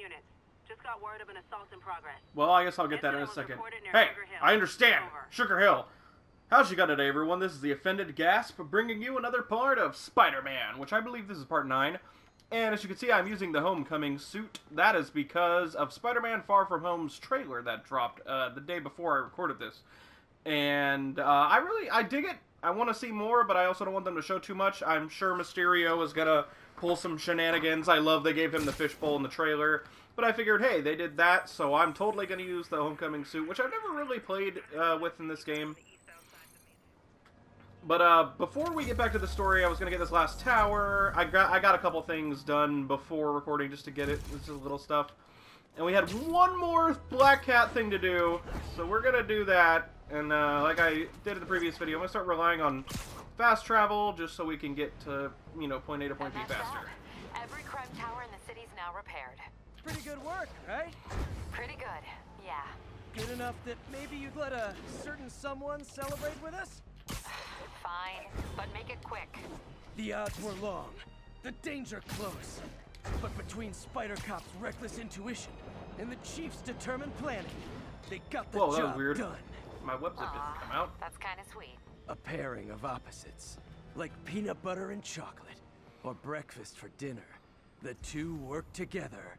units. Just got word of an assault in progress. Well, I guess I'll get that in a second. Hey, I understand. Sugar Hill. How's you got it, everyone? This is the Offended Gasp, bringing you another part of Spider-Man, which I believe this is part 9. And as you can see, I'm using the Homecoming suit. That is because of Spider-Man Far From Home's trailer that dropped the day before I recorded this. And I dig it. I want to see more, but I also don't want them to show too much. I'm sure Mysterio is going to pull some shenanigans. I love they gave him the fishbowl in the trailer. But I figured, hey, they did that, so I'm totally going to use the Homecoming suit, which I've never really played with in this game. But before we get back to the story, I was going to get this last tower. I got a couple things done before recording just to get it. This is little stuff. And we had one more Black Cat thing to do, so we're going to do that. And like I did in the previous video, I'm going to start relying on fast travel just so we can get to, you know, point A to point B faster. Every crime tower in the city's now repaired. Pretty good work, right? Pretty good, yeah. Good enough that maybe you'd let a certain someone celebrate with us? Fine, but make it quick. The odds were long, the danger close. But between Spider Cop's reckless intuition and the Chief's determined planning, they got the Whoa, that was job weird. done. My web zip didn't come out. That's kind of sweet. A pairing of opposites, like peanut butter and chocolate, or breakfast for dinner. The two work together.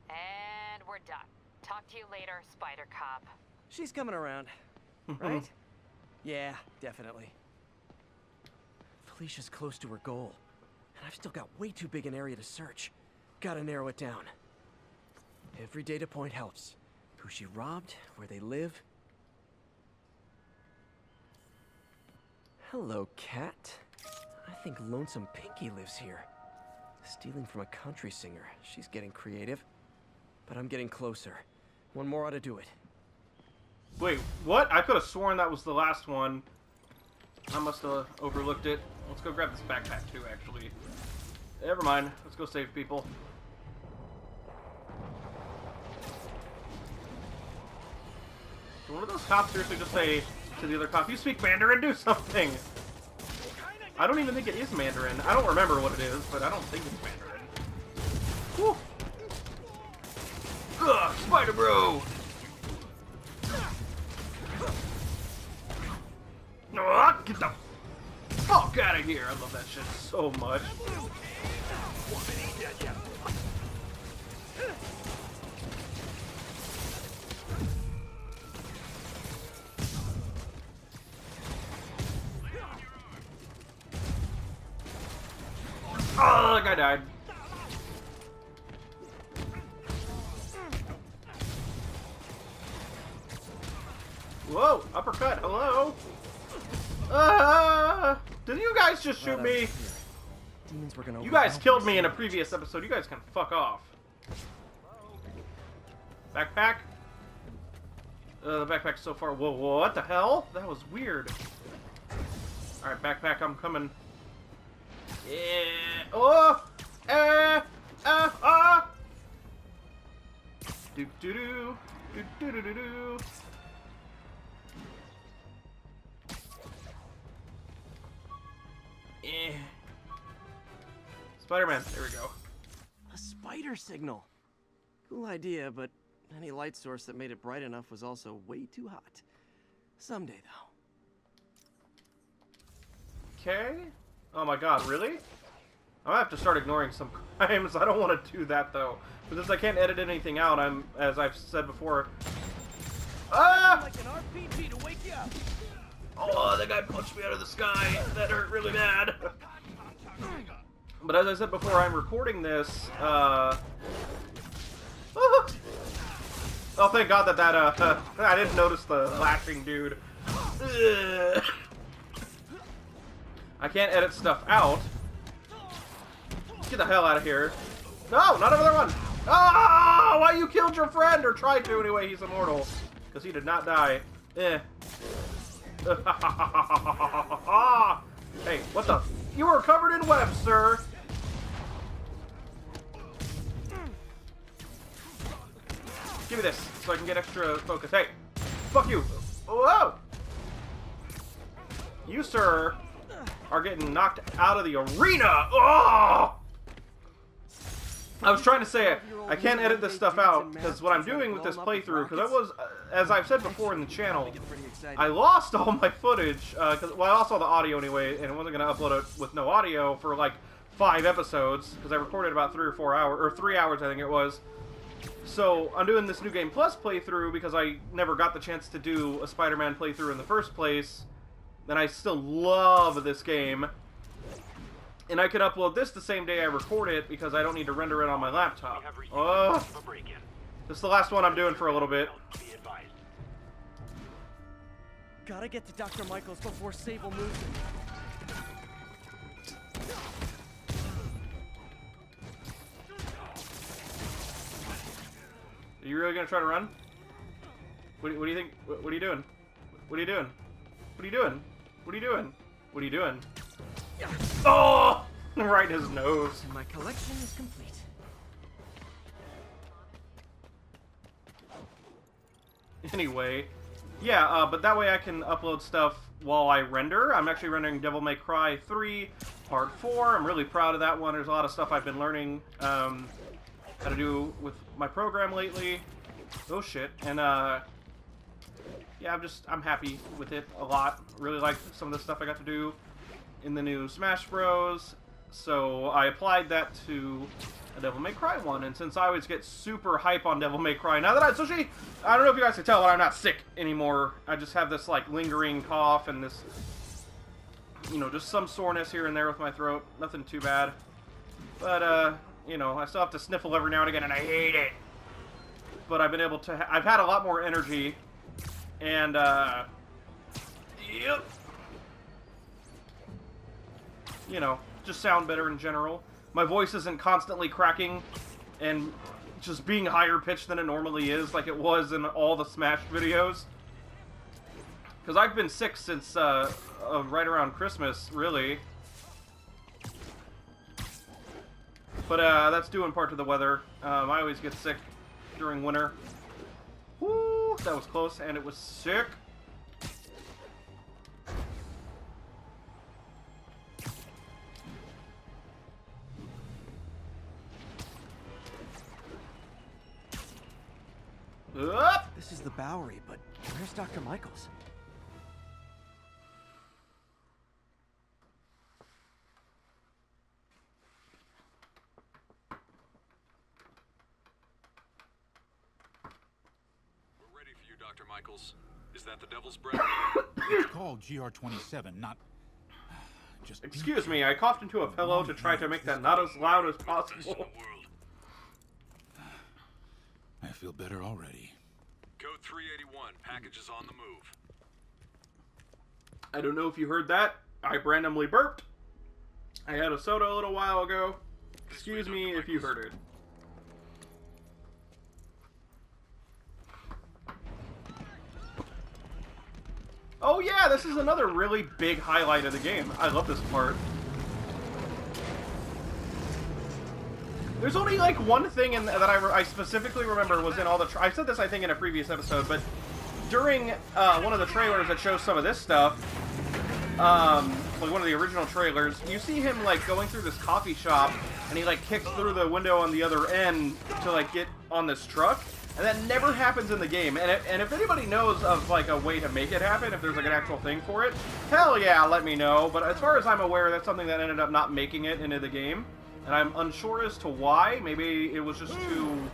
And we're done. Talk to you later, Spider Cop. She's coming around, right? Yeah, definitely. Felicia's close to her goal, and I've still got way too big an area to search. Gotta narrow it down. Every data point helps. Who she robbed, where they live. Hello, cat. I think Lonesome Pinky lives here. Stealing from a country singer. She's getting creative. But I'm getting closer. One more ought to do it. Wait, what? I could have sworn that was the last one. I must have overlooked it. Let's go grab this backpack too, actually. Never mind. Let's go save people. Did one of those cops seriously just say to the other cop, "You speak Mandarin, do something"? I don't even think it is Mandarin. I don't remember what it is, but I don't think it's Mandarin. Whew. Ugh, Spider Bro! Get the fuck out of here! I love that shit so much. Oh, that guy died. Whoa, uppercut, hello? Did you guys just shoot me? You guys killed me in a previous episode. You guys can fuck off. Backpack? The backpack's so far. Whoa, what the hell? That was weird. Alright, backpack, I'm coming. Yeah. Oh! Do do do. Do do do do do. Spider-Man, there we go. A spider signal. Cool idea, but any light source that made it bright enough was also way too hot. Someday, though. Okay. Oh my god, really? I'm gonna have to start ignoring some crimes. I don't want to do that, though. But since I can't edit anything out, as I've said before... Ah! Like an RPG to wake you up. Oh, that guy punched me out of the sky. That hurt really bad. But as I said before, I'm recording this, Oh, thank God that I didn't notice the laughing dude. I can't edit stuff out. Get the hell out of here. No, not another one. Oh, why you killed your friend, or tried to anyway, he's immortal. Because he did not die. Eh. Hey, what the? You were covered in webs, sir. Give me this so I can get extra focus. Hey, fuck you. Whoa! You, sir, are getting knocked out of the arena. Oh! I was trying to say I can't edit this stuff out because what I'm doing with this playthrough, because I was, as I've said before in the channel, I lost all my footage, well, I lost all the audio anyway, and I wasn't going to upload it with no audio for like 5 episodes, because I recorded about 3 or 4 hours, or 3 hours I think it was. So I'm doing this New Game Plus playthrough because I never got the chance to do a Spider-Man playthrough in the first place, and I still love this game. And I can upload this the same day I record it because I don't need to render it on my laptop. Oh, this is the last one I'm doing for a little bit. Gotta get to Dr. Michaels before Sable moves him. Are you really gonna try to run? What do you think? What are you doing? What are you doing? What are you doing? What are you doing? What are you doing? Oh! Right in his nose. My collection is complete. Anyway, yeah, but that way I can upload stuff while I render. I'm actually rendering Devil May Cry 3 Part 4. I'm really proud of that one. There's a lot of stuff I've been learning how to do with my program lately. Oh shit. And yeah, I'm happy with it a lot. Really like some of the stuff I got to do in the new Smash Bros. So I applied that to a Devil May Cry one, and since I always get super hype on Devil May Cry, now that I don't know if you guys can tell, but I'm not sick anymore. I just have this like lingering cough and this, you know, just some soreness here and there with my throat. Nothing too bad, but you know, I still have to sniffle every now and again, and I hate it. But I've been able to. I've had a lot more energy, and yep. You know, just sound better in general. My voice isn't constantly cracking and just being higher pitched than it normally is, like it was in all the Smash videos. Because I've been sick since right around Christmas, really. But that's due in part to the weather. I always get sick during winter. Woo, that was close, and it was sick. This is the Bowery, but where's Dr. Michaels? We're ready for you, Dr. Michaels. Is that the Devil's Breath? It's called GR27, not just... Excuse me, I coughed into a pillow to try to make that not as loud as possible. I feel better already. Code 381, packages on the move. I don't know if you heard that. I randomly burped. I had a soda a little while ago. Excuse me if you heard it. Oh yeah, this is another really big highlight of the game. I love this part. There's only like one thing that I specifically remember was in all the... I said this, I think, in a previous episode, but during one of the trailers that shows some of this stuff, like one of the original trailers, you see him like going through this coffee shop, and he like kicks through the window on the other end to like get on this truck, and that never happens in the game. And if anybody knows of like a way to make it happen, if there's like an actual thing for it, hell yeah, let me know. But as far as I'm aware, that's something that ended up not making it into the game. And I'm unsure as to why. Maybe it was just too...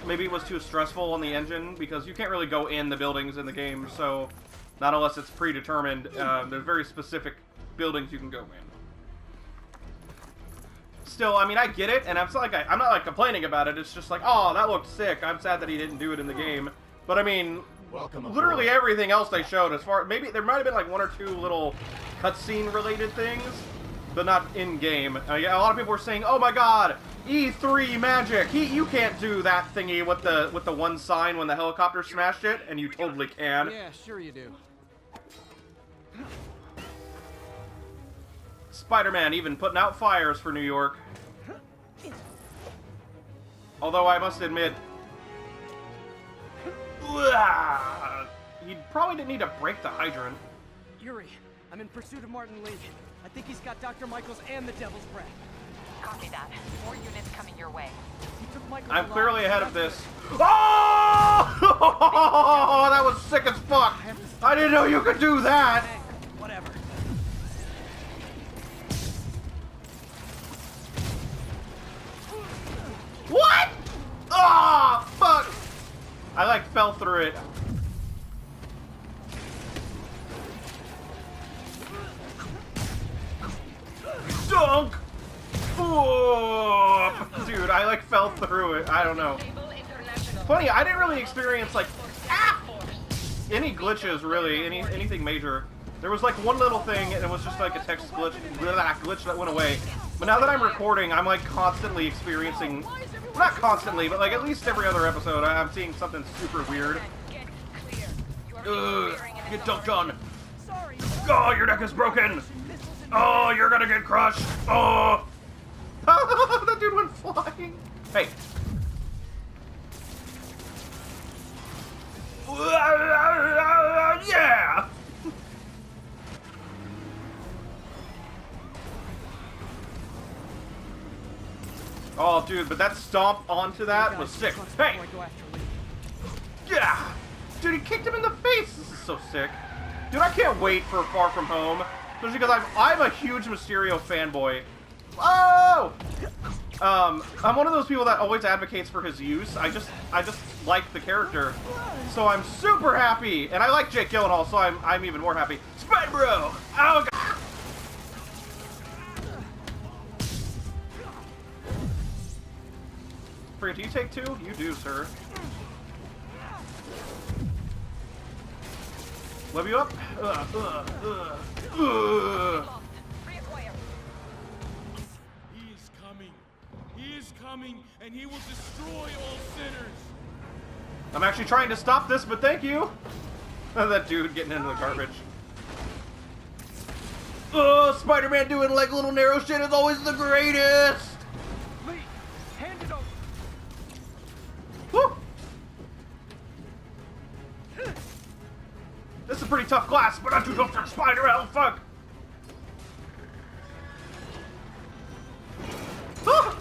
Maybe it was too stressful on the engine, because you can't really go in the buildings in the game, so... Not unless it's predetermined. There's very specific buildings you can go in. Still, I mean, I get it, and I'm not like complaining about it. It's just like, oh, that looked sick. I'm sad that he didn't do it in the game. But I mean, literally everything else they showed, as far... Maybe there might have been like 1 or 2 little cutscene related things, but not in-game. Yeah, a lot of people were saying, "Oh my God, E3 magic! You can't do that thingy with the one sign when the helicopter smashed it," and you totally can. Yeah, sure you do. Spider-Man even putting out fires for New York. Although I must admit, he probably didn't need to break the hydrant. Yuri, I'm in pursuit of Martin Lee. I think he's got Dr. Michaels and the Devil's Breath. Copy that. More units coming your way. I'm clearly ahead of this. Oh! That was sick as fuck. I didn't know you could do that. Whatever. What? Oh, fuck. I like fell through it. Dunk! Oh, dude, I like fell through it. I don't know. Funny, I didn't really experience like any glitches really, anything major. There was like one little thing, and it was just like a text glitch that went away. But now that I'm recording, I'm like constantly experiencing, not constantly, but like at least every other episode, I'm seeing something super weird. Ugh, get dunked on. Oh, your neck is broken. Oh, you're gonna get crushed. Oh. That dude went flying. Hey. Yeah. Oh, dude, but that stomp onto that was sick. Hey. Yeah. Dude, he kicked him in the face. This is so sick. Dude, I can't wait for Far From Home. Especially because I'm a huge Mysterio fanboy. Oh! I'm one of those people that always advocates for his use. I just like the character, so I'm super happy, and I like Jake Gyllenhaal, so I'm even more happy. Spider Bro! Oh God! Free, do you take two? You do, sir. Love you up? He is coming, and he will destroy all sinners. I'm actually trying to stop this, but thank you. That dude getting into the garbage. Spider-Man doing like little narrow shit is always the greatest. Lee, hand it over. Woo! This is a pretty tough glass, but not too tough for Spider. Oh fuck! Ah!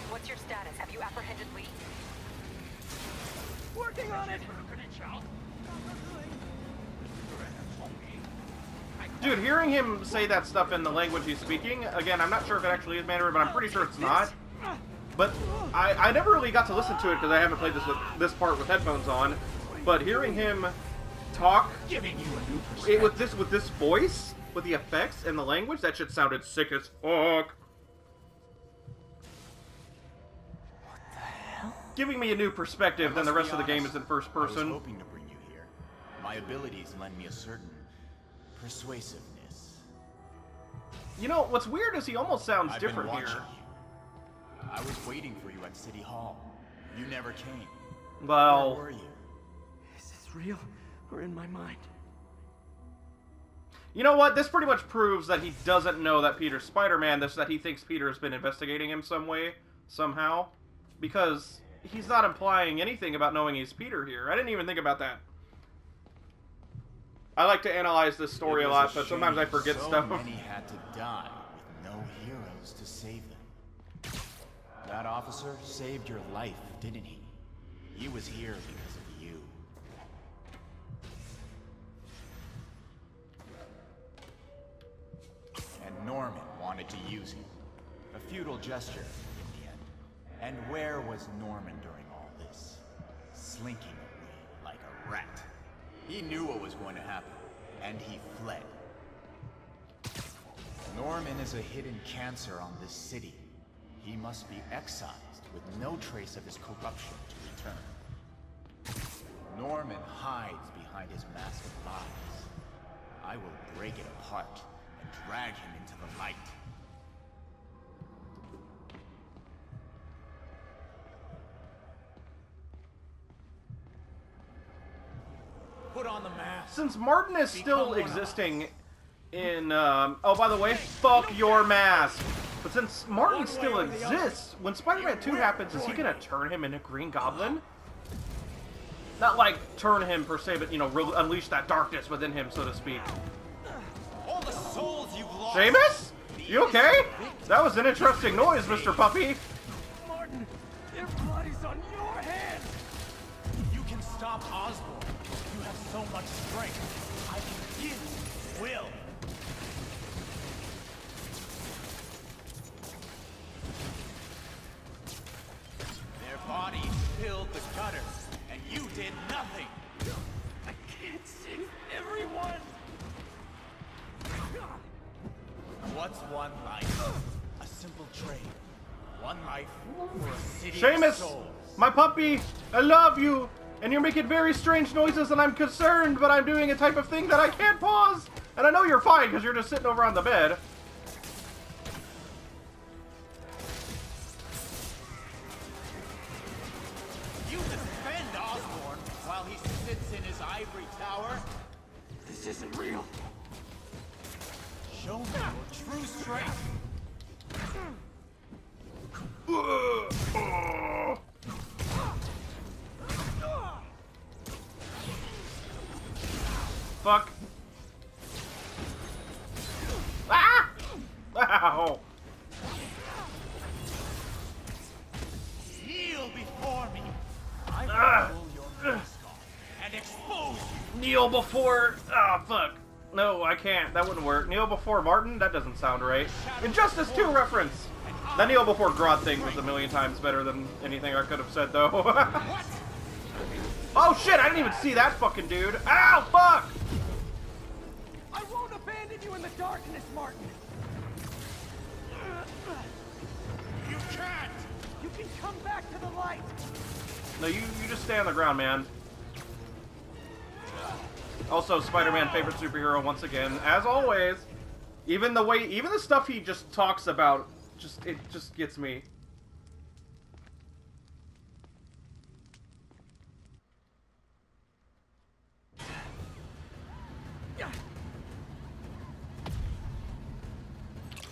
What's your status? Have you apprehended Lee? Working on it. Dude, hearing him say that stuff in the language he's speaking, again, I'm not sure if it actually is Mandarin, but I'm pretty sure it's not. But I never really got to listen to it because I haven't played this part with headphones on. But hearing him talk with this voice, with the effects and the language, that shit sounded sick as fuck. What the hell? Giving me a new perspective than the rest of the game is in first I was person. hoping to bring you here. My abilities lend me a certain persuasiveness. You know, what's weird is he almost sounds I've different been watching here. you. I was waiting for you at City Hall. You never came. Well, Where were you? Is this real or in my mind? you know what? This pretty much proves that he doesn't know that Peter's Spider-Man, that he thinks Peter has been investigating him some way, somehow. Because he's not implying anything about knowing he's Peter here. I didn't even think about that. I like to analyze this story a lot, but sometimes I forget stuff. So many had to die with no heroes to save them. That officer saved your life, didn't he? He was here because of you. And Norman wanted to use him. A futile gesture in the end. And where was Norman during all this? Slinking away like a rat. He knew what was going to happen, and he fled. Norman is a hidden cancer on this city. He must be excised with no trace of his corruption to return. Norman hides behind his mask of lies. I will break it apart and drag him into the light. Put on the mask. Since Martin is still existing in, oh, by the way, fuck your mask. But since Martin still exists, when Spider-Man 2 happens, is he gonna turn him into Green Goblin? Not like turn him per se, but, you know, unleash that darkness within him, so to speak. All the souls you've lost. Seamus? You okay? That was an interesting noise, Mr. Puppy. Martin, their blood is on your hands. You can stop Osborn. You have so much strength. I can give will. Their bodies filled the gutters, and you did nothing. I can't save everyone. What's one life? A simple trade. One life for a city of Seamus, souls. my puppy, I love you. And you're making very strange noises, and I'm concerned, but I'm doing a type of thing that I can't pause. And I know you're fine, because you're just sitting over on the bed. You defend Osborn while he sits in his ivory tower. This isn't real. Show me your true strength. Fuck. Ah! Ow! Kneel before me. I will pull your mask off and expose you. Kneel before... Ah, fuck. No, I can't. That wouldn't work. Kneel before Martin? That doesn't sound right. Injustice 2 reference! That kneel before Grodd thing was a million times better than anything I could have said, though. Oh shit, I didn't even see that fucking dude. Ow, fuck! I won't abandon you in the darkness, Martin. You can't. You can come back to the light. No, you just stay on the ground, man. Also, Spider-Man favorite superhero once again, as always. Even the stuff he just talks about, it just gets me.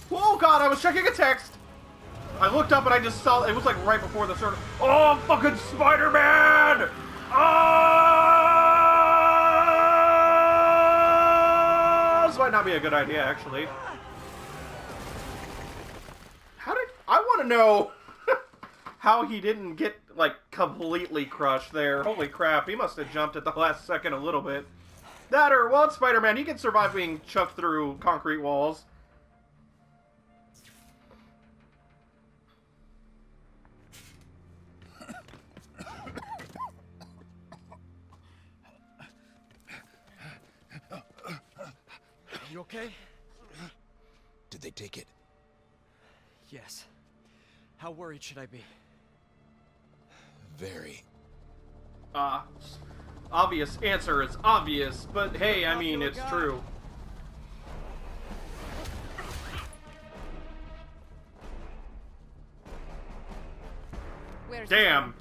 Oh god, I was checking a text. I looked up and I just saw, it was like right before the start. Oh, fucking Spider-Man! Oh! This might not be a good idea, actually. I want to know how he didn't get, like, completely crushed there. Holy crap, he must have jumped at the last second a little bit. That or, well, it's Spider-Man. He can survive being chucked through concrete walls. You okay? Did they take it? Yes. How worried should I be? Very. Obvious answer is obvious, but hey, I mean, it's true. Damn.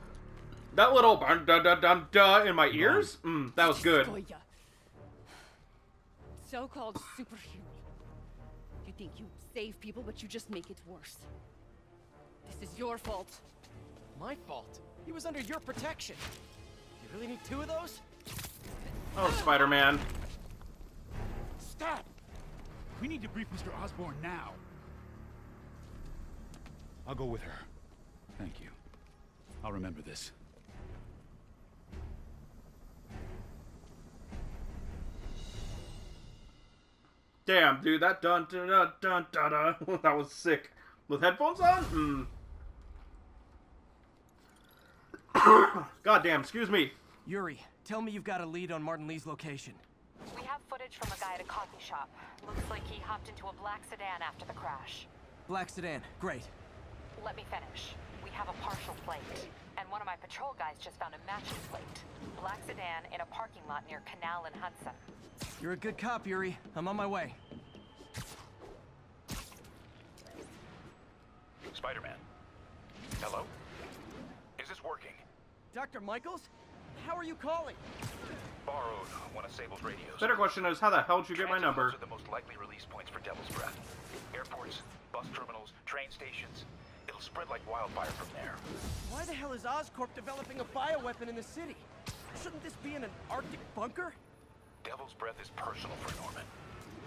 That little dun-dun-dun-dun-dun in my ears? That was good. So-called superhero. You think you save people, but you just make it worse. This is your fault. My fault? He was under your protection. You really need 2 of those? Oh, Spider-Man. Stop! We need to brief Mr. Osborn now. I'll go with her. Thank you. I'll remember this. Damn, dude, that dun-dun-dun-dun-dun, that was sick. With headphones on? God damn, excuse me. Yuri, tell me you've got a lead on Martin Lee's location. We have footage from a guy at a coffee shop. Looks like he hopped into a black sedan after the crash. Black sedan, great. Let me finish. We have a partial plate. And one of my patrol guys just found a matching plate. Black sedan in a parking lot near Canal and Hudson. You're a good cop, Yuri. I'm on my way. Spider-Man. Hello? Is this working? Dr. Michaels? How are you calling? Borrowed one of Sable's radios. Better question is, how the hell did you get my number? Transit hubs are the most likely release points for Devil's Breath. Airports, bus terminals, train stations. It'll spread like wildfire from there. Why the hell is Oscorp developing a bioweapon in the city? Shouldn't this be in an Arctic bunker? Devil's Breath is personal for Norman.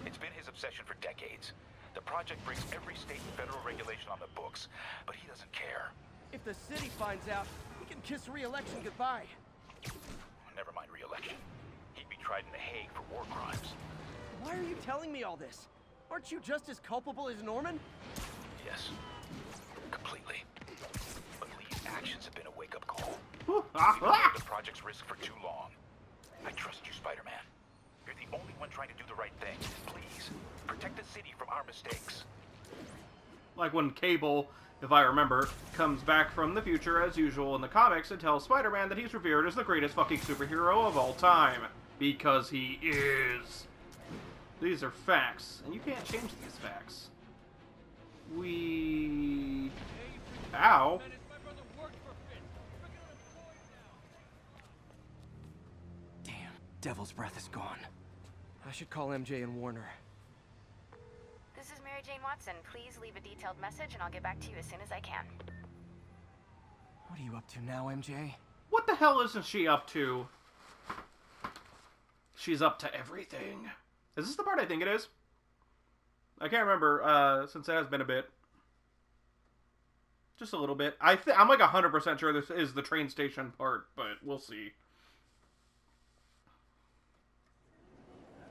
It's been his obsession for decades. The project breaks every state and federal regulation on the books, but he doesn't care. If the city finds out, we can kiss re-election goodbye. Never mind re-election. He'd be tried in The Hague for war crimes. Why are you telling me all this? Aren't you just as culpable as Norman? Yes. Completely. But Lee's actions have been a wake-up call. Ooh, We've ignored the project's risk for too long. I trust you, Spider-Man. You're the only one trying to do the right thing. Please, protect the city from our mistakes. Like when Cable, if I remember, comes back from the future as usual in the comics and tells Spider-Man that he's revered as the greatest fucking superhero of all time. Because he is. These are facts, and you can't change these facts. Ow. Damn, Devil's Breath is gone. I should call MJ and Warner. This is Mary Jane Watson. Please leave a detailed message and I'll get back to you as soon as I can. What are you up to now, MJ? What the hell isn't she up to? She's up to everything. Is this the part I think it is? I can't remember, since it has been a bit. Just a little bit. I'm like 100% sure this is the train station part, but we'll see.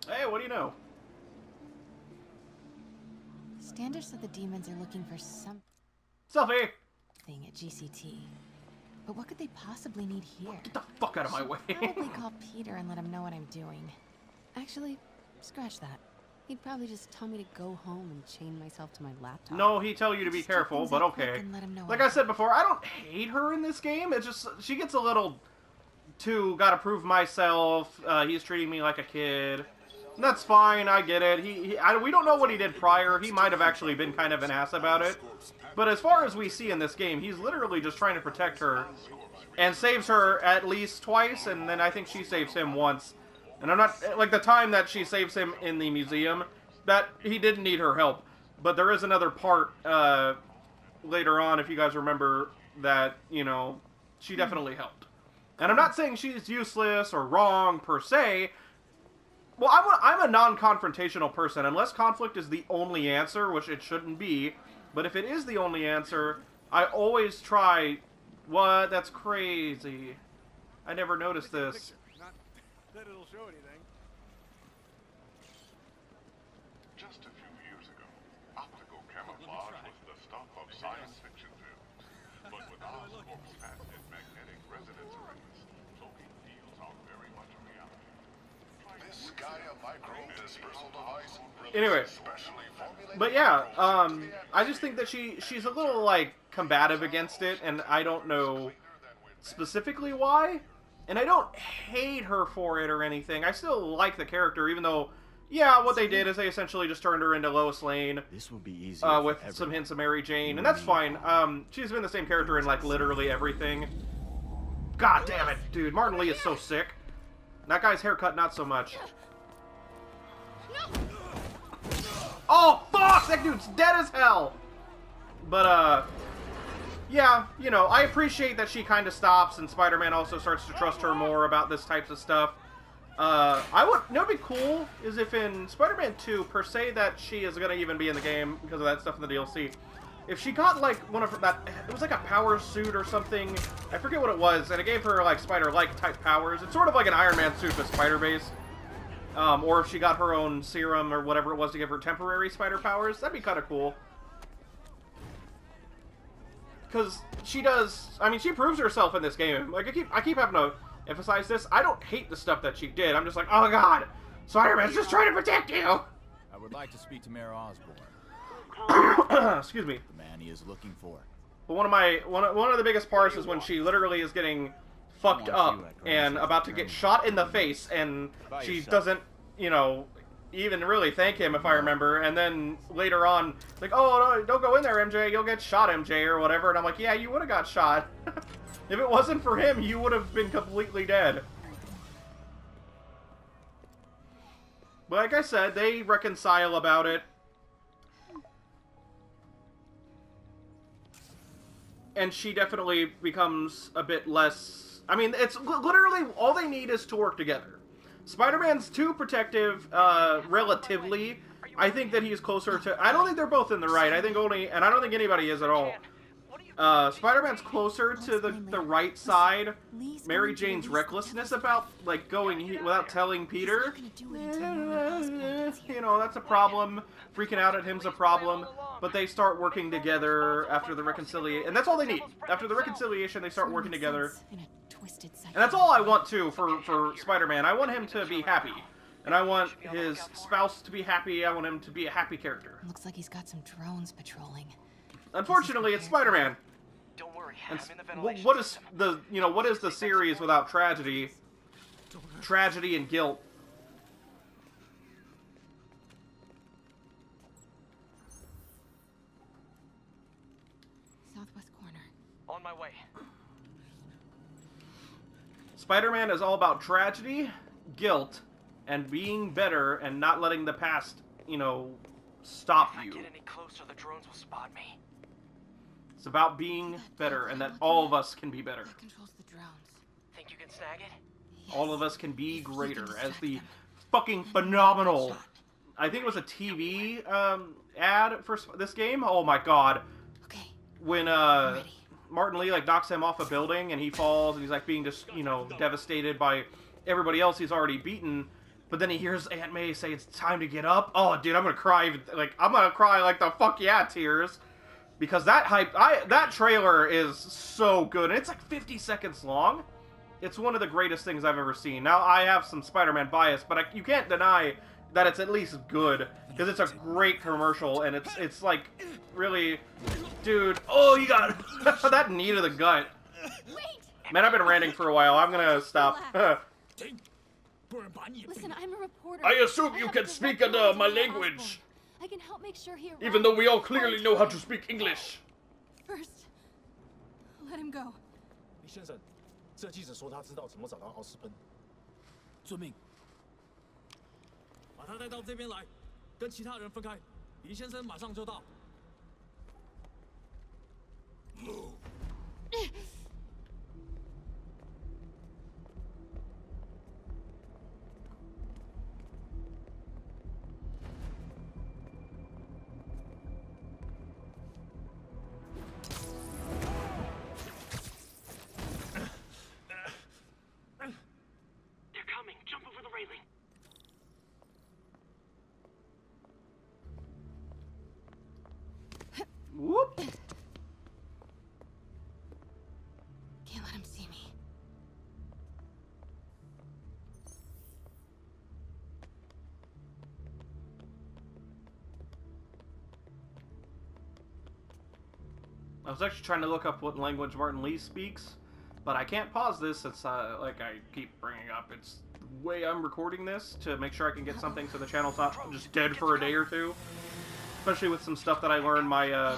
Hey, what do you know? Standish said the demons are looking for something Selfie! at GCT. But what could they possibly need here? Get the fuck out of my way. Probably call Peter and let him know what I'm doing. Actually, scratch that. He'd probably just tell me to go home and chain myself to my laptop. No, he'd tell you to be careful, but okay. Like I said before, I don't hate her in this game. It's just, she gets a little too, gotta prove myself, he's treating me like a kid. And that's fine, I get it. We don't know what he did prior. He might have actually been kind of an ass about it. But as far as we see in this game, he's literally just trying to protect her. And saves her at least twice, and then I think she saves him once. And I'm not, like the time that she saves him in the museum, that he didn't need her help. But there is another part later on, if you guys remember, that, you know, she definitely helped. And I'm not saying she's useless or wrong per se. Well, I'm a non-confrontational person. Unless conflict is the only answer, which it shouldn't be. But if it is the only answer, I always try... What? That's crazy. I never noticed this. Not that it'll show anything. Just a few years ago, optical camouflage was the stuff of science fiction films. But with Osborne's patented magnetic resonance arrays, cloaking fields are very much a reality. This Gaia micro dispersal device Anyway, but yeah, I just think that she's a little, like, combative against it, and I don't know specifically why. And I don't hate her for it or anything. I still like the character, even though, yeah, what they did is they essentially just turned her into Lois Lane. This will be easier with some hints of Mary Jane, and that's fine. She's been the same character in, like, literally everything. God damn it, dude. Martin Lee is so sick. That guy's haircut, not so much. Oh, fuck! That dude's dead as hell! But, yeah, you know, I appreciate that she kind of stops, and Spider-Man also starts to trust her more about this types of stuff. You know what'd be cool is if in Spider-Man 2, per se, that she is gonna even be in the game because of that stuff in the DLC. If she got, like, one of her, it was like a power suit or something, I forget what it was, and it gave her, like, spider-like type powers. It's sort of like an Iron Man suit with spider base. Or if she got her own serum or whatever it was to give her temporary spider powers, that'd be kind of cool. Because she does, I mean, she proves herself in this game. Like, I keep having to emphasize this. I don't hate the stuff that she did. I'm just like, oh god, Spider-Man's just trying to protect you! I would like to speak to Mayor Osborn. Excuse me. The man he is looking for. But one of the biggest parts is when she literally is getting fucked up and about to get shot in the face, and she doesn't, you know, even really thank him, if I remember, and then later on, like, oh, no, don't go in there, MJ, you'll get shot, MJ, or whatever, and I'm like, yeah, you would have got shot. If it wasn't for him, you would have been completely dead. But like I said, they reconcile about it. And she definitely becomes a bit less I mean, it's literally all they need is to work together. Spider-Man's too protective, relatively. I think that he's closer to... I don't think they're both in the right. I think only... And I don't think anybody is at all. Spider-Man's closer to the right side. Mary Jane's recklessness about, like, going without telling Peter. You know, that's a problem. Freaking out at him's a problem. But they start working together after the reconciliation. And that's all they need. After the reconciliation, they start working together. And that's all I want, too, for Spider-Man. I want him to be happy. And I want his spouse to be happy. I want him to be a happy character. Looks like he's got some drones patrolling. Unfortunately, it's Spider-Man. Don't worry, and I'm in the ventilation what is the what is the series without tragedy? Tragedy and guilt. Southwest corner. On my way. Spider-Man is all about tragedy, guilt, and being better and not letting the past, stop you. If I get any closer, the drones will spot me. It's about being better, and that all of us can be better. That controls the drones. Think you can snag it? Yes. All of us can be greater as the fucking phenomenal... I think it was a TV ad for this game. Oh my god. Okay. When Martin Lee knocks him off a building and he falls and he's being just, devastated by everybody else he's already beaten. But then he hears Aunt May say it's time to get up. Oh, dude, I'm gonna cry. I'm gonna cry like the fuck yeah tears. Because that trailer is so good. And it's 50 seconds long. It's one of the greatest things I've ever seen. Now, I have some Spider-Man bias, but you can't deny that it's at least good. Because it's a great commercial, and it's really... Dude, oh, you got that knee to the gut. Man, I've been ranting for a while. I'm gonna stop. Listen, I'm a reporter. I assume you can speak my language. I can help make sure he arrives. Even though we all clearly know how to speak English. First, let him go. 李先生，这记者说他知道怎么找到奥斯喷。遵命。把他带到这边来，跟其他人分开。李先生马上就到。Jump over the railing. Whoop. Can't let him see me. I was actually trying to look up what language Martin Lee speaks, but I can't pause this. It's like I keep bringing up. It's the way I'm recording this to make sure I can get something so the channel's not just dead for a day or two. Especially with some stuff that I learned my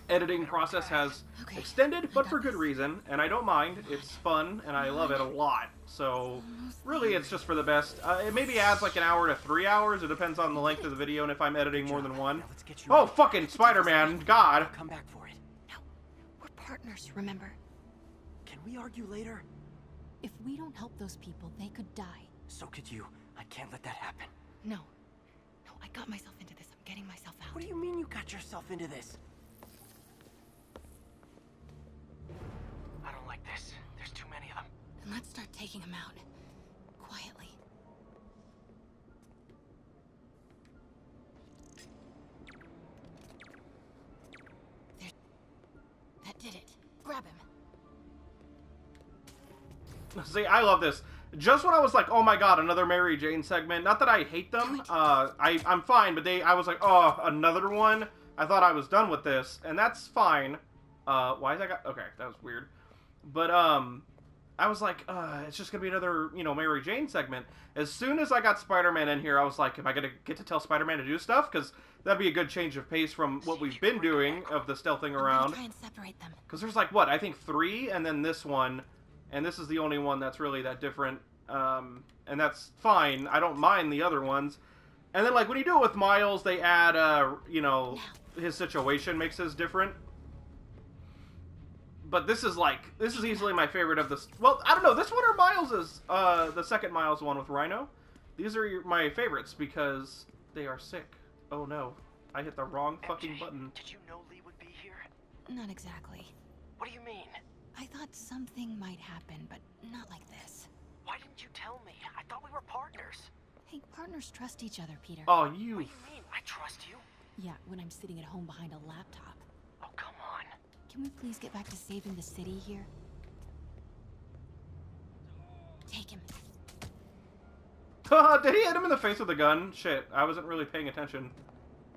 editing process has extended, but for good reason, and I don't mind. It's fun, and I love it a lot. So, really, it's just for the best. It maybe adds like an hour to 3 hours. It depends on the length of the video and if I'm editing more than one. Oh, fucking Spider-Man, God! Come back for it. No, we're partners, remember? Can we argue later? If we don't help those people, they could die. So could you. I can't let that happen. No. No, I got myself into this. I'm getting myself out. What do you mean you got yourself into this? I don't like this. There's too many of them. Then let's start taking them out. Quietly. There. That did it. Grab him. See, I love this. Just when I was like, oh my god, another Mary Jane segment. Not that I hate them. I'm fine, but I was like, oh, another one? I thought I was done with this, and that's fine. Why is that? Okay, that was weird. But, I was like, it's just gonna be another, Mary Jane segment. As soon as I got Spider-Man in here, I was like, am I gonna get to tell Spider-Man to do stuff? Because that'd be a good change of pace from what we've been doing of the stealthing around. Try and separate them. Because there's like, what, I think 3, and then this one. And this is the only one that's really that different, and that's fine. I don't mind the other ones. And then, like, when you do it with Miles, they add, his situation makes his different. But this is easily my favorite of this. Well, I don't know. This one or Miles's, the second Miles one with Rhino. These are my favorites because they are sick. Oh no, I hit the wrong fucking button. Did you know Lee would be here? Not exactly. What do you mean? I thought something might happen, but not like this. Why didn't you tell me? I thought we were partners. Hey, partners trust each other, Peter. Oh, What do you mean? I trust you? Yeah, when I'm sitting at home behind a laptop. Oh, come on. Can we please get back to saving the city here? Take him. Did he hit him in the face with a gun? Shit, I wasn't really paying attention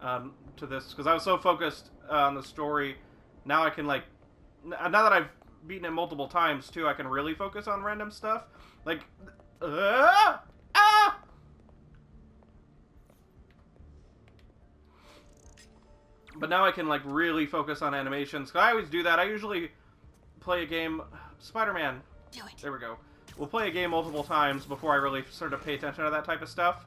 to this because I was so focused on the story. Now I can, like, now that I've beaten it multiple times too, I can really focus on random stuff. Like, but now I can, like, really focus on animations. 'Cause I always do that. I usually play a game, Spider-Man. Do it. There we go. We'll play a game multiple times before I really sort of pay attention to that type of stuff.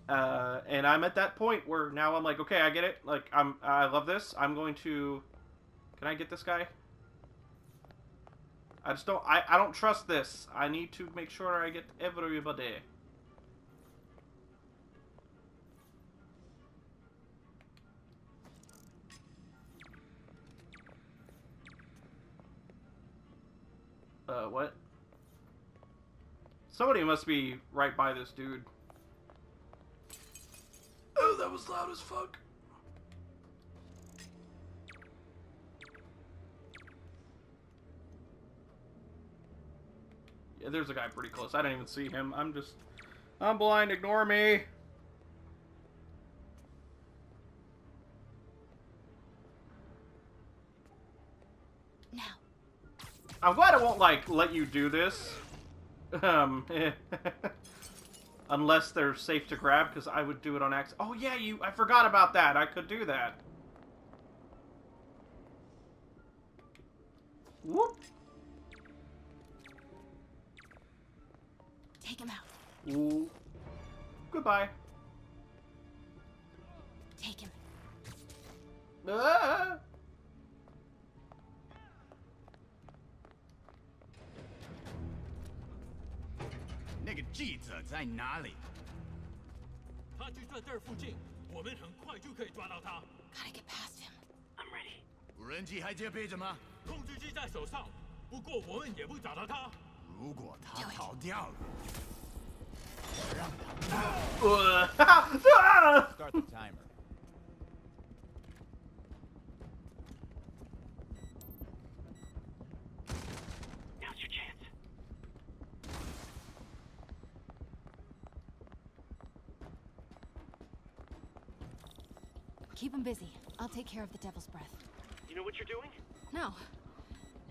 And I'm at that point where now I'm like, okay, I get it. Like, I love this. I'm going to... Can I get this guy? I just don't... I don't trust this. I need to make sure I get everybody. What? Somebody must be right by this dude. Oh, that was loud as fuck. Yeah, there's a guy pretty close. I didn't even see him. I'm blind. Ignore me. Now. I'm glad it won't, like, let you do this. Unless they're safe to grab, because I would do it on accident. Oh yeah, I forgot about that. I could do that. Whoop. Take him out. Ooh. Goodbye. Take him. Ah! Gotta get past him. I'm ready. 无人机还接备着吗？控制机在手上，不过我们也不找到他。如果他逃掉了，我让他 Start the timer. Now's your chance. Keep him busy. I'll take care of the Devil's Breath. You know what you're doing? No.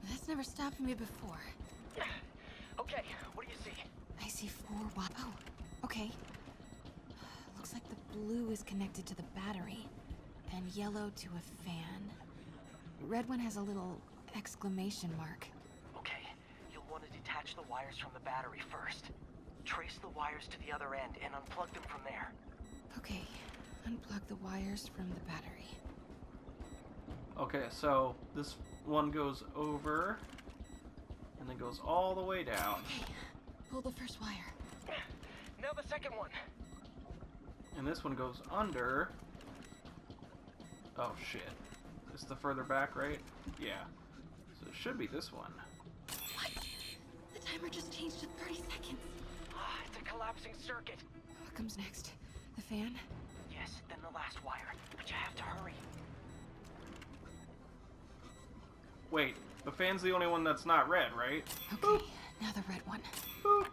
That's never stopped me before. Okay, what do you see? I see 4 Oh, okay. Looks like the blue is connected to the battery, and yellow to a fan. Red one has a little exclamation mark. Okay, you'll want to detach the wires from the battery first. Trace the wires to the other end and unplug them from there. Okay, unplug the wires from the battery. Okay, so this one goes over, and then goes all the way down. Okay, pull the first wire. Now the second one. And this one goes under. Oh shit. This is the further back, right? Yeah. So it should be this one. What? The timer just changed to 30 seconds. It's a collapsing circuit. What comes next? The fan? Yes, then the last wire. But you have to hurry. Wait, the fan's the only one that's not red, right? Okay, Boop. now the red one. Boop.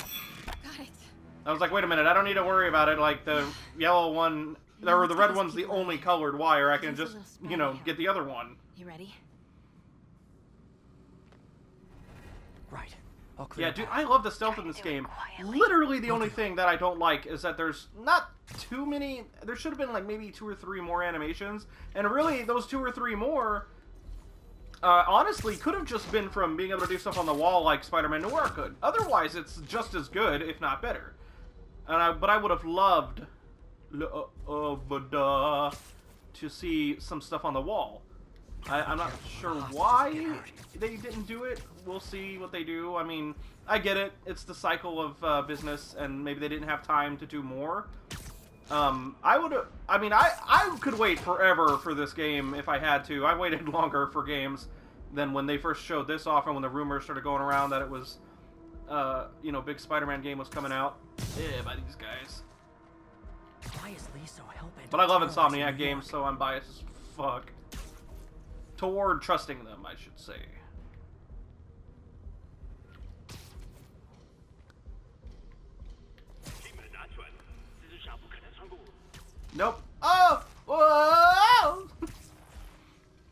Got it. I was like, wait a minute, I don't need to worry about it. Like, the yellow one, or the red one's the only colored wire. I can just, you know, get the other one. You ready? Right. I'll clear. Yeah, dude, I love the stealth in this game. Literally the only thing that I don't like is that there's not too many... There should have been, like, maybe 2 or 3 more animations. And really, those 2 or 3 more... honestly, could have just been from being able to do stuff on the wall like Spider-Man Noir could. Otherwise, it's just as good, if not better. But I would have loved to see some stuff on the wall. I'm not sure why they didn't do it. We'll see what they do. I mean, I get it. It's the cycle of business, and maybe they didn't have time to do more. I could wait forever for this game if I had to. I waited longer for games than when they first showed this off and when the rumors started going around that it was, you know, big Spider-Man game was coming out. Yeah, by these guys. Why is Lee so hell-bent? But I love Insomniac games, so I'm biased as fuck. Toward trusting them, I should say. Nope. Oh! Whoa!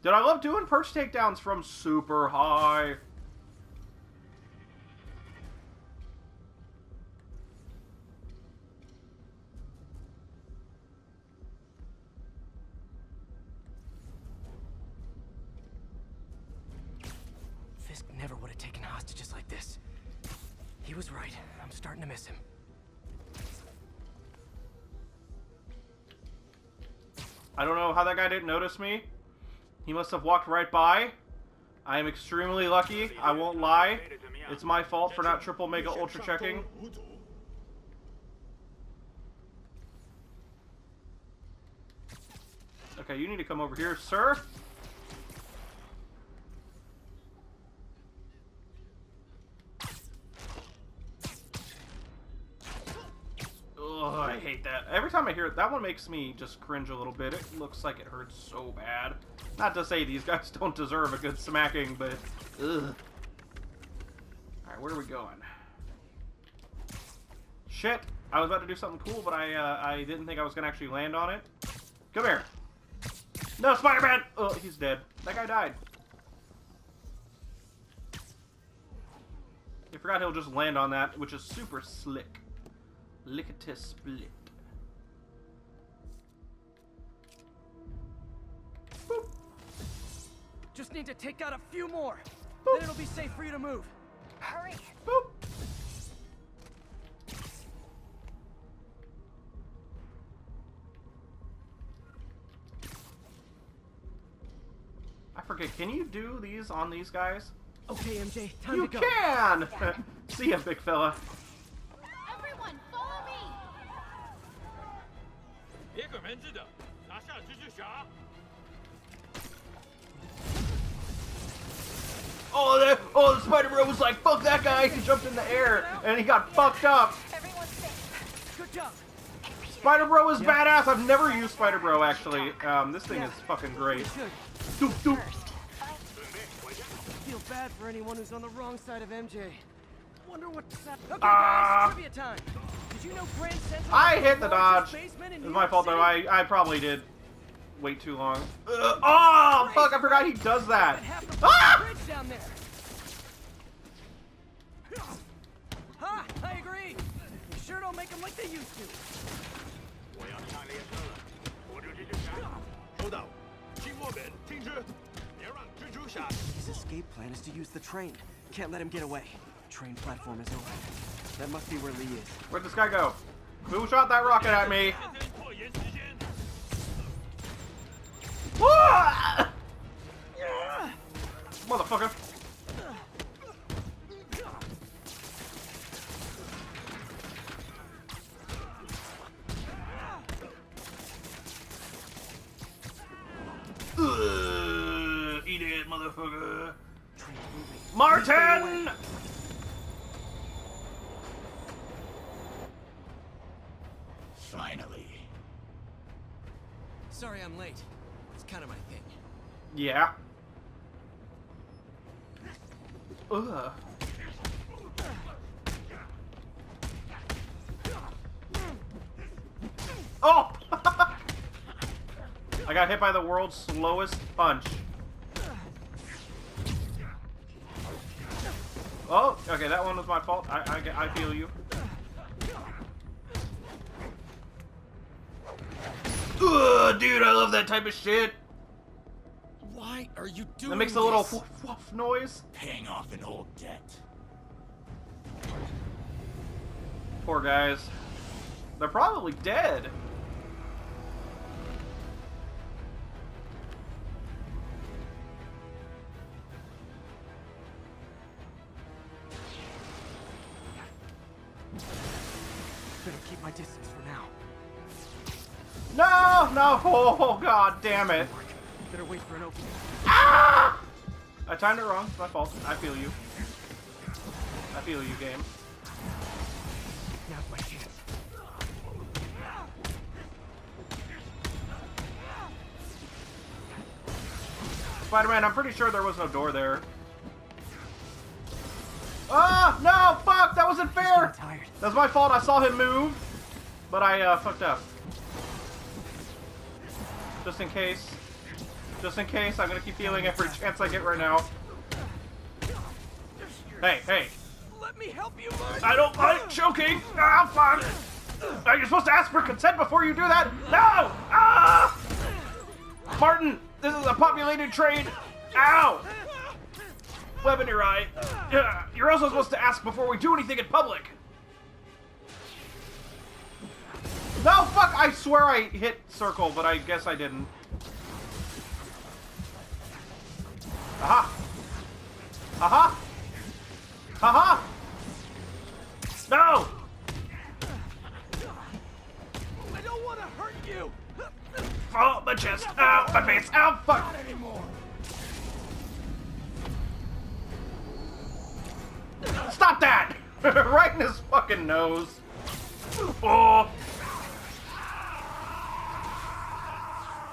Dude, I love doing perch takedowns from super high. Fisk never would have taken hostages like this. He was right. I'm starting to miss him. I don't know how that guy didn't notice me. He must have walked right by. I am extremely lucky. I won't lie. It's my fault for not triple mega ultra checking. Okay, you need to come over here, sir. Oh, I hate that. Every time I hear it, that one makes me just cringe a little bit. It looks like it hurts so bad. Not to say these guys don't deserve a good smacking, but ugh. Alright, where are we going? Shit! I was about to do something cool, but I didn't think I was going to actually land on it. Come here! No, Spider-Man! Oh, he's dead. That guy died. I forgot he'll just land on that, which is super slick. Lickety split. Boop. Just need to take out a few more. Boop. Then it'll be safe for you to move. Hurry. Boop. I forget, can you do these on these guys? Okay, MJ, time you to go. You can! See ya, big fella. Oh, the Spider Bro was like, fuck that guy. He jumped in the air and he got fucked up. Everyone's safe. Good job. Spider Bro is badass. I've never used Spider Bro actually. This thing is fucking great. Doop doop. I feel bad for anyone who's on the wrong side of MJ. Wonder what's that. Okay, guys, trivia time. Did you know Grand Central? I hit the dodge. It was my fault though. I probably did wait too long. Oh fuck! I forgot he does that. Ah! Down there. Ha! I agree. You sure don't make them like they used to. His escape plan is to use the train. Can't let him get away. Train platform is open. That must be where Lee is. Where'd this guy go? Who shot that rocket at me? Motherfucker. Eat it, motherfucker. Martin! Finally. Sorry I'm late. It's kind of my thing. Yeah. Ugh. Oh! I got hit by the world's slowest punch. Oh, okay, that one was my fault. I feel you. Ugh, dude, I love that type of shit. Why are you doing that makes a little woof woof noise. Paying off an old debt. Poor guys. They're probably dead. distance for now. No! No! Oh, god damn it. Better wait for an opening. Ah! I timed it wrong. It's my fault. I feel you. I feel you, game. Now's my chance. Spider-Man, I'm pretty sure there was no door there. Ah! No! Fuck! That wasn't fair! That's my fault. I saw him move, but I fucked up. Just in case. Just in case, I'm gonna keep healing every chance I get right now. Hey, hey. Let me help you, Martin. I don't like choking! Ah, fuck! Are you supposed to ask for consent before you do that? No! Ah! Martin, this is a populated train. Ow! Web in your eye. You're also supposed to ask before we do anything in public. No, fuck! I swear I hit circle, but I guess I didn't. Aha! Aha! Aha! No! I don't want to hurt you. Oh, my chest! Ow, my face! Ow, fuck! Not anymore. Stop that! Right in his fucking nose. Oh!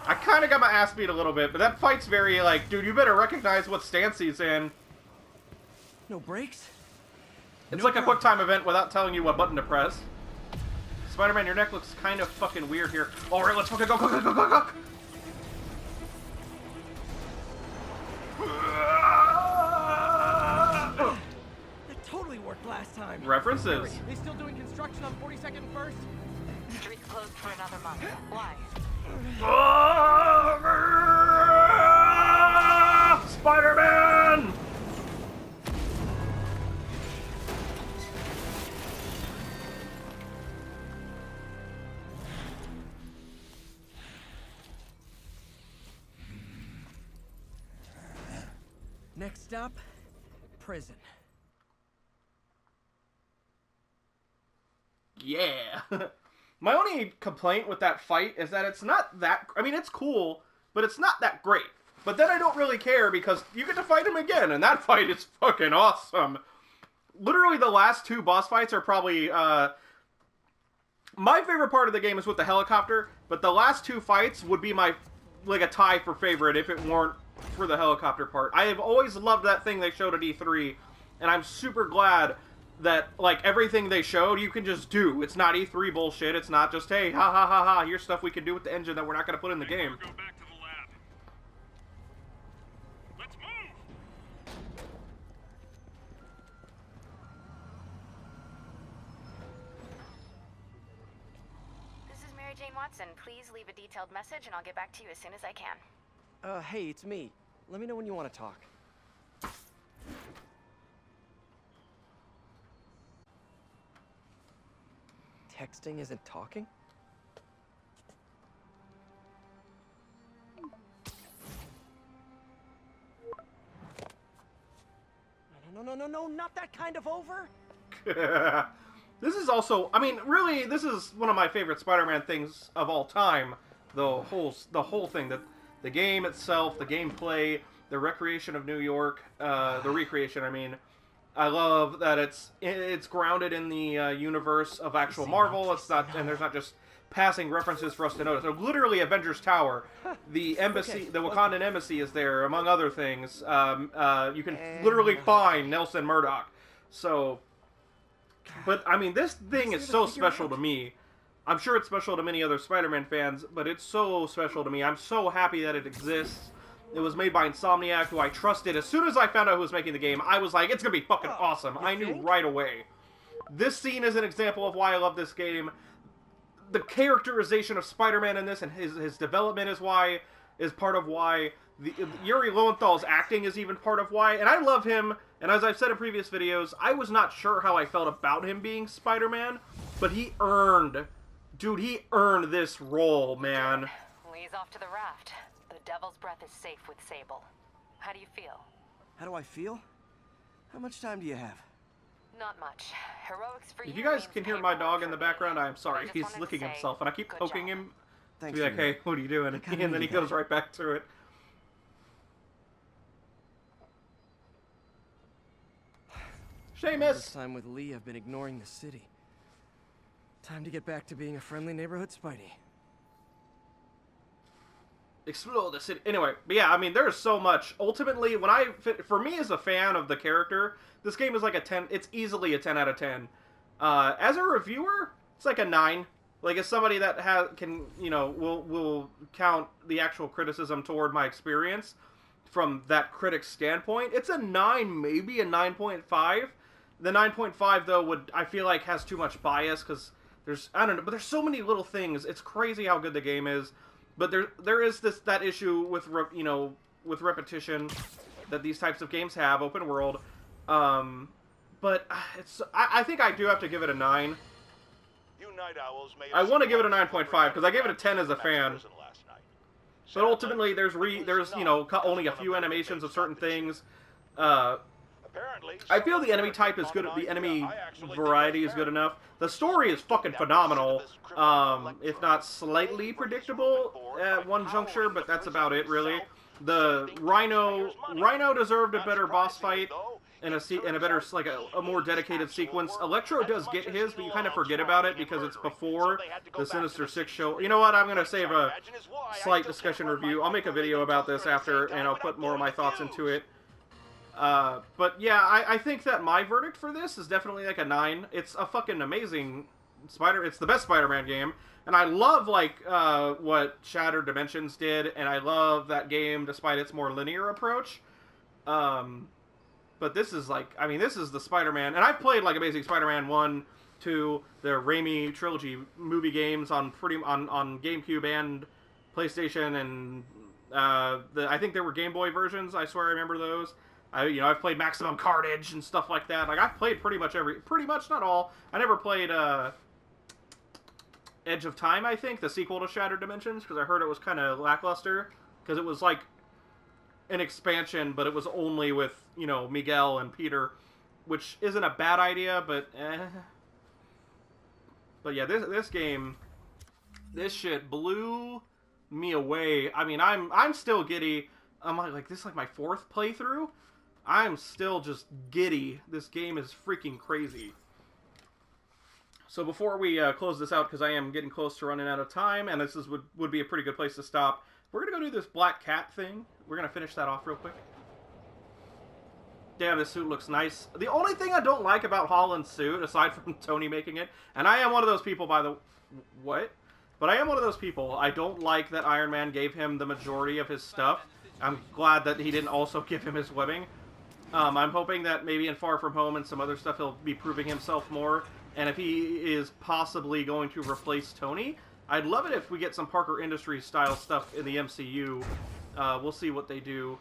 I kind of got my ass beat a little bit, but that fight's very like, dude, you better recognize what stance he's in. No breaks? It's like a quick time event without telling you what button to press. Spider-Man, your neck looks kind of fucking weird here. Alright, let's fucking go, go, go, go, go, go! That totally worked last time. References. They still doing construction on 42nd and 1st? Street's closed for another month. Why? Spider-Man! Next stop, prison. Yeah. My only complaint with that fight is that it's not that... I mean, it's cool, but it's not that great. But then I don't really care because you get to fight him again, and that fight is fucking awesome. Literally, the last two boss fights are probably... my favorite part of the game is with the helicopter, but the last two fights would be my... like a tie for favorite if it weren't for the helicopter part. I have always loved that thing they showed at E3, and I'm super glad that, like, everything they showed, you can just do. It's not E3 bullshit. It's not just, hey, ha ha ha ha, here's stuff we can do with the engine that we're not going to put in the game. Go back to the lab. Let's move! This is Mary Jane Watson. Please leave a detailed message and I'll get back to you as soon as I can. Hey, it's me. Let me know when you want to talk. Texting isn't talking? No, not that kind of over! This is also, I mean, really, this is one of my favorite Spider-Man things of all time. The whole thing, the game itself, the gameplay, the recreation of New York, the recreation, I mean. I love that it's grounded in the universe of actual Marvel. It's not, and there's not just passing references for us to notice. So literally, Avengers Tower, the embassy, the Wakandan embassy is there, among other things. You can literally find Nelson Murdoch. So, but I mean, this thing is so special to me. I'm sure it's special to many other Spider-Man fans, but it's so special to me. I'm so happy that it exists. It was made by Insomniac, who I trusted. As soon as I found out who was making the game, I was like, it's going to be fucking awesome. I knew right away. This scene is an example of why I love this game. The characterization of Spider-Man in this and his development is part of why. Yuri Lowenthal's acting is even part of why. And I love him, and as I've said in previous videos, I was not sure how I felt about him being Spider-Man, but he earned this role, man. Lee's off to the raft. The Devil's Breath is safe with Sable. How do you feel? How do I feel? How much time do you have? Not much. Heroics for If you guys can hear my dog in the background, I am sorry. He's licking himself, and I keep poking him to be like, hey, what are you doing? And then he goes right back to it. All this time with Lee, I've been ignoring the city. Time to get back to being a friendly neighborhood Spidey. Explore the city. Anyway, but yeah, I mean, there's so much. Ultimately, for me as a fan of the character, this game is like a 10. It's easily a 10 out of 10. As a reviewer, it's like a 9. Like, as somebody that will count the actual criticism toward my experience from that critic's standpoint, it's a 9, maybe a 9.5. The 9.5 though I feel like has too much bias because I don't know, but there's so many little things. It's crazy how good the game is, but there is that issue with with repetition that these types of games have, open world. But I think I do have to give it a 9. I want to give it a 9.5 because I gave it a 10 as a fan. But ultimately, there's only a few animations of certain things. I feel the enemy type is good. The enemy variety is good enough. The story is fucking phenomenal. If not slightly predictable at one juncture, but that's about it, really. The Rhino deserved a better boss fight and a better, like a more dedicated sequence. Electro does get his, but you kind of forget about it because it's before the Sinister Six show. You know what? I'm gonna save a slight discussion review. I'll make a video about this after, and I'll put more of my thoughts into it. But yeah, I think that my verdict for this is definitely like a 9. It's a fucking amazing it's the best Spider-Man game, and I love what Shattered Dimensions did, and I love that game despite its more linear approach. But this is this is the Spider-Man, and I've played like Amazing Spider-Man 1, 2, the Raimi trilogy movie games on GameCube and PlayStation, and I think there were Game Boy versions. I swear I remember those. I've played Maximum Carnage and stuff like that. Like, I've played pretty much not all. I never played Edge of Time, I think, the sequel to Shattered Dimensions, because I heard it was kind of lackluster, because it was like an expansion, but it was only with, Miguel and Peter, which isn't a bad idea, but But yeah, this game, this shit blew me away. I mean, I'm still giddy. I'm like this is like my 4th playthrough. I'm still just giddy. This game is freaking crazy. So before we close this out, because I am getting close to running out of time, and this would be a pretty good place to stop, we're going to go do this Black Cat thing. We're going to finish that off real quick. Damn, this suit looks nice. The only thing I don't like about Holland's suit, aside from Tony making it, and I am one of those people, What? But I am one of those people. I don't like that Iron Man gave him the majority of his stuff. I'm glad that he didn't also give him his webbing. I'm hoping that maybe in Far From Home and some other stuff he'll be proving himself more. And if he is possibly going to replace Tony, I'd love it if we get some Parker Industries style stuff in the MCU. We'll see what they do.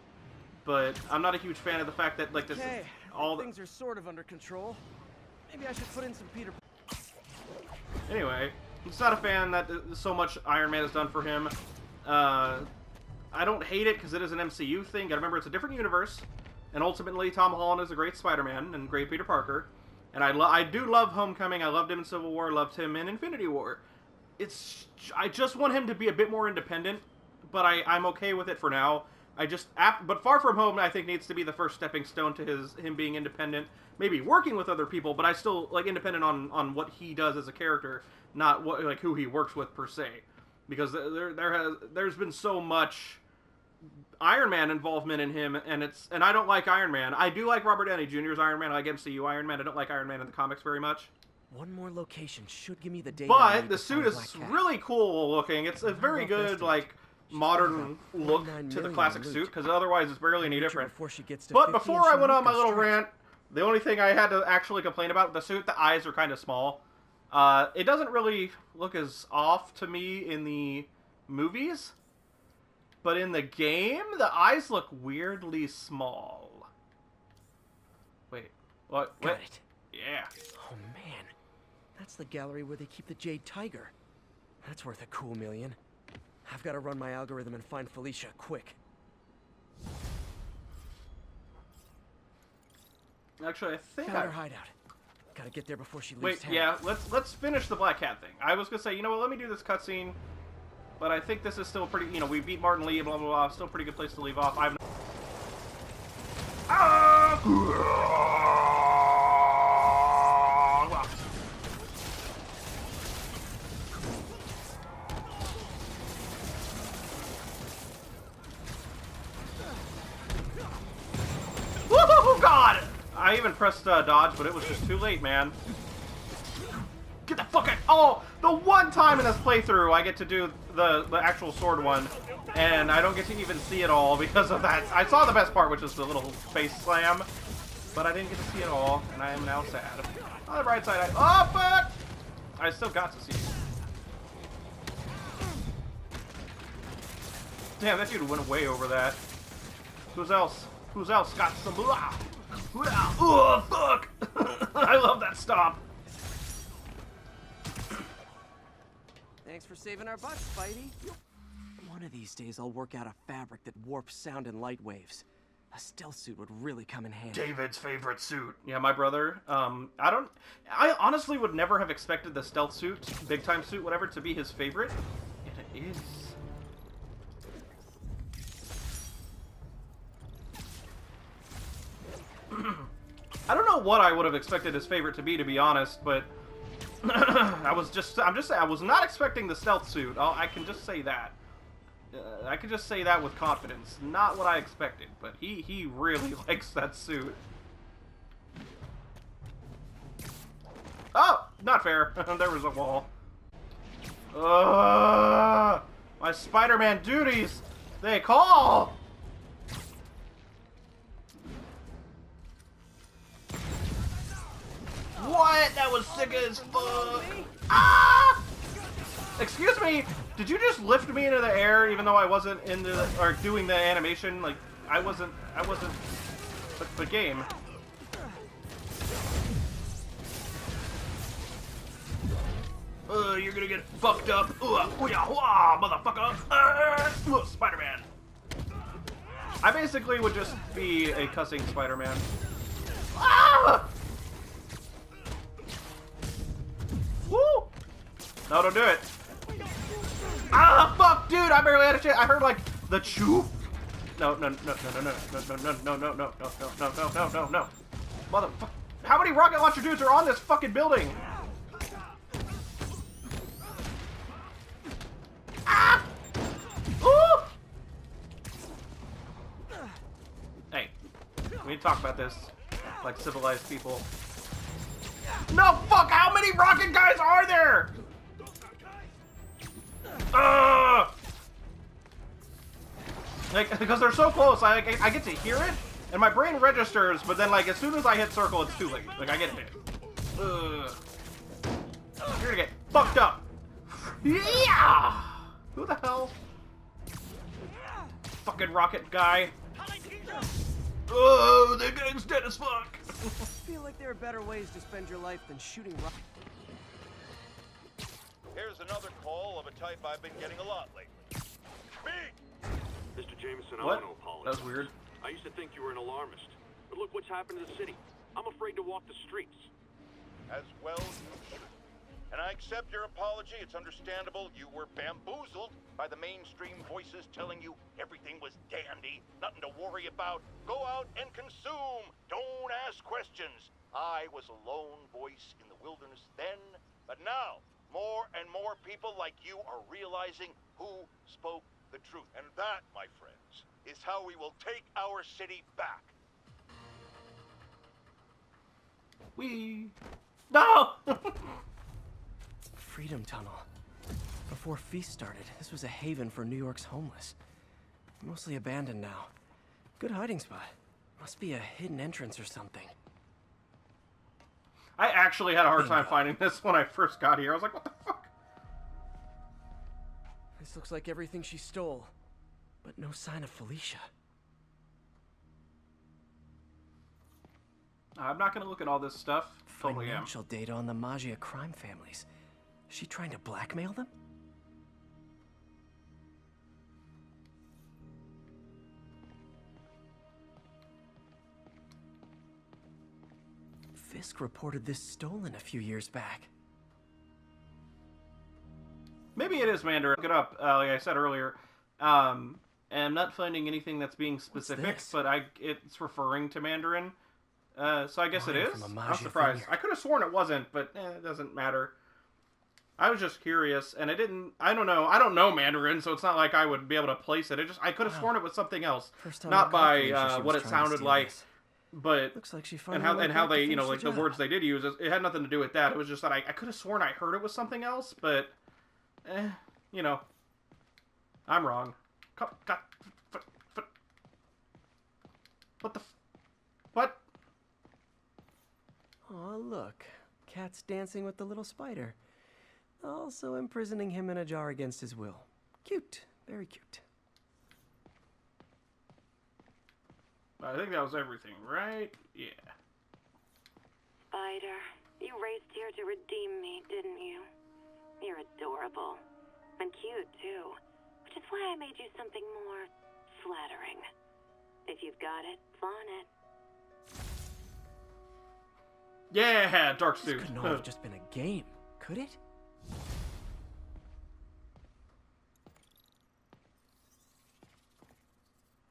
But I'm not a huge fan of the fact that this is all things are sort of under control. Maybe I should put in some Peter. Anyway, I'm just not a fan that so much Iron Man has done for him. I don't hate it because it is an MCU thing. Gotta remember, it's a different universe. And ultimately, Tom Holland is a great Spider-Man and great Peter Parker. And I do love Homecoming. I loved him in Civil War. Loved him in Infinity War. I just want him to be a bit more independent. But I'm okay with it for now. But Far From Home, I think, needs to be the first stepping stone to him being independent. Maybe working with other people, but I still independent on what he does as a character, not who he works with per se. Because there's been so much Iron Man involvement in him, and I don't like Iron Man. I do like Robert Downey Jr.'s Iron Man. I like MCU Iron Man. I don't like Iron Man in the comics very much. One more location should give me the data. But the suit is really cool looking. It's a very good modern look to the classic suit, because otherwise it's barely any different. But before I went on my little rant, the only thing I had to actually complain about the suit, the eyes are kind of small. It doesn't really look as off to me in the movies. But in the game, the eyes look weirdly small. Wait, what? Got it. Yeah. Oh man, that's the gallery where they keep the Jade Tiger. That's worth a cool million. I've got to run my algorithm and find Felicia, quick. Actually, I think Found her hideout. Gotta get there before she leaves Wait, town. yeah, let's finish the Black Cat thing. I was gonna say, you know what, let me do this cutscene, but I think this is still pretty, you know, we beat Martin Lee, blah, blah, blah, still a pretty good place to leave off. I've... Woohoo, God! I even pressed dodge, but it was just too late, man. Get the fuck out! Oh, the one time in this playthrough I get to do the actual sword one, and I don't get to even see it all because of that. I saw the best part, which is the little face slam, but I didn't get to see it all, and I am now sad. On the bright side, oh fuck! I still got to see it. Damn, that dude went way over that. Who's else? Who's else got some blah? Oh fuck! I love that stop. Thanks for saving our butts, Spidey. One of these days, I'll work out a fabric that warps sound and light waves. A stealth suit would really come in handy. David's favorite suit. Yeah, my brother. I honestly would never have expected the stealth suit, big time suit, whatever, to be his favorite. And it is. I don't know what I would have expected his favorite to be honest, but I was not expecting the stealth suit. I can just say that. I can just say that with confidence. Not what I expected, but he really likes that suit. Oh, not fair. There was a wall. My Spider-Man duties, they call. What? That was sick as fuck. Ah! Excuse me. Did you just lift me into the air even though I wasn't into the, or doing the animation? Like I wasn't. The game. You're gonna get fucked up. Motherfucker. Spider-Man. I basically would just be a cussing Spider-Man. Ah! Woo! No, don't do it. Ah, fuck, dude! I barely had a chance. I heard like the chew. No. Motherfucker! How many rocket launcher dudes are on this fucking building? Ah! Ooh! Hey, we need to talk about this like civilized people. No, fuck! How many rocket guys are there? Like, because they're so close, I get to hear it, and my brain registers, but then, like, as soon as I hit circle, it's too late. Like, I get hit. You're gonna get fucked up. Yeah! Who the hell? Fucking rocket guy. Oh, the gang's dead as fuck. I feel like there are better ways to spend your life than shooting rockets. Here's another call of a type I've been getting a lot lately. Me! Mr. Jameson, I What? want to apologize. That was weird. I used to think you were an alarmist. But look what's happened to the city. I'm afraid to walk the streets. As well you should. And I accept your apology. It's understandable you were bamboozled by the mainstream voices telling you everything was dandy, nothing to worry about. Go out and consume. Don't ask questions. I was a lone voice in the wilderness then, but now more and more people like you are realizing who spoke the truth. And that, my friends, is how we will take our city back. No! Freedom Tunnel. Before Feast started, this was a haven for New York's homeless. Mostly abandoned now. Good hiding spot. Must be a hidden entrance or something. I actually had a hard time finding this when I first got here. I was like, what the fuck? This looks like everything she stole, but no sign of Felicia. I'm not gonna look at all this stuff. Totally am. Financial data on the Maggia crime families. Is she trying to blackmail them? Fisk reported this stolen a few years back. Maybe it is Mandarin. Look it up, like I said earlier. And I'm not finding anything that's being specific, but it's referring to Mandarin. So I guess it is. I'm surprised. I could have sworn it wasn't, but it doesn't matter. I was just curious, and I don't know Mandarin, so it's not like I would be able to place it. I could have sworn it was something else. Not by what it sounded like, but looks like she and how they, like the words they did use. It had nothing to do with that. It was just that I could have sworn I heard it was something else, but, I'm wrong. What? Oh, look. Cat's dancing with the little spider. Also imprisoning him in a jar against his will. Cute. Very cute. I think that was everything, right? Yeah. Spider, you raced here to redeem me, didn't you? You're adorable. And cute, too. Which is why I made you something more flattering. If you've got it, flaunt it. Yeah, dark suit. This couldn't all have just been a game, could it?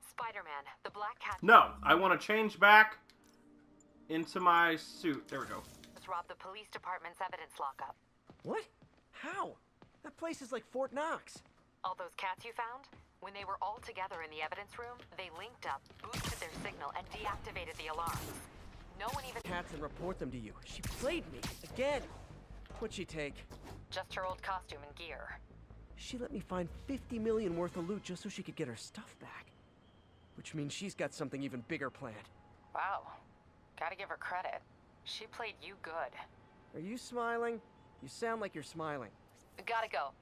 Spider-Man, the Black Cat... No, I want to change back into my suit. There we go. ...just robbed the police department's evidence lockup. What? How? That place is like Fort Knox. All those cats you found? When they were all together in the evidence room, they linked up, boosted their signal, and deactivated the alarms. No one even... Cats and report them to you. She played me. Again. What'd she take? Just her old costume and gear. She let me find 50 million worth of loot just so she could get her stuff back. Which means she's got something even bigger planned. Wow. Gotta give her credit. She played you good. Are you smiling? You sound like you're smiling. Gotta go.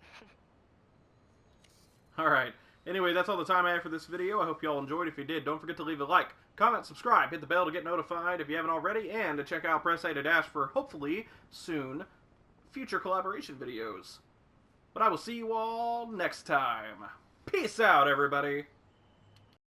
Alright. Anyway, that's all the time I have for this video. I hope you all enjoyed. If you did, don't forget to leave a like, comment, subscribe, hit the bell to get notified if you haven't already, and to check out Press A to Dash for, hopefully, soon, future collaboration videos. But I will see you all next time. Peace out, everybody!